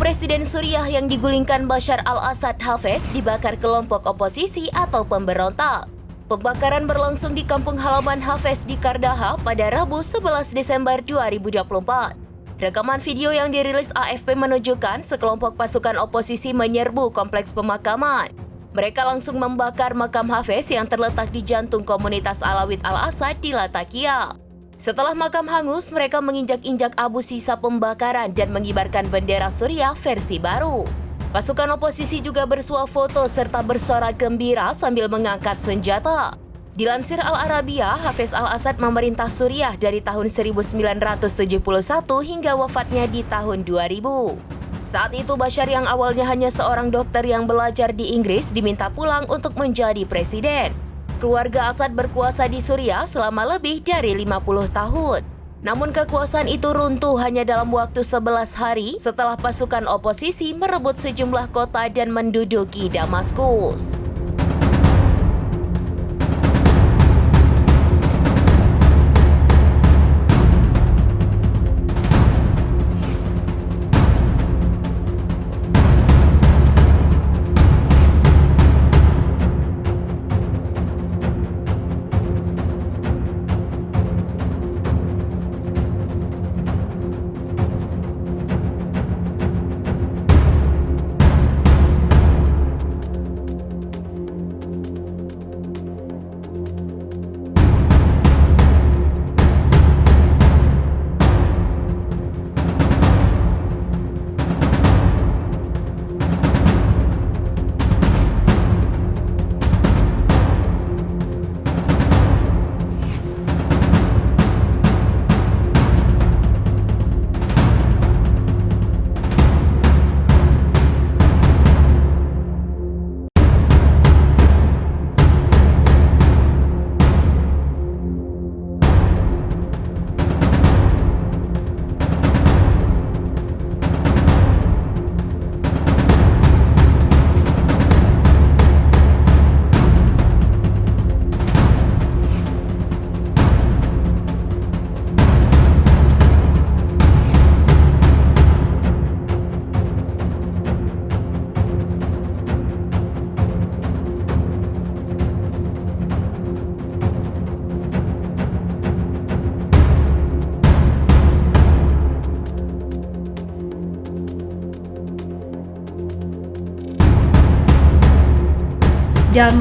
Presiden Suriah yang digulingkan Bashar al-Assad Hafez dibakar kelompok oposisi atau pemberontak. Pembakaran berlangsung di kampung halaman Hafez di Kardaha pada Rabu 11 Desember 2024. Rekaman video yang dirilis AFP menunjukkan sekelompok pasukan oposisi menyerbu kompleks pemakaman. Mereka langsung membakar makam Hafez yang terletak di jantung komunitas Alawit Al-Assad di Latakia. Setelah makam hangus, mereka menginjak-injak abu sisa pembakaran dan mengibarkan bendera Suriah versi baru. Pasukan oposisi juga bersuah foto serta bersorak gembira sambil mengangkat senjata. Dilansir Al-Arabiya, Hafez al-Assad memerintah Suriah dari tahun 1971 hingga wafatnya di tahun 2000. Saat itu Bashar yang awalnya hanya seorang dokter yang belajar di Inggris diminta pulang untuk menjadi presiden. Keluarga Assad berkuasa di Suriah selama lebih dari 50 tahun. Namun kekuasaan itu runtuh hanya dalam waktu 11 hari setelah pasukan oposisi merebut sejumlah kota dan menduduki Damaskus. Jangan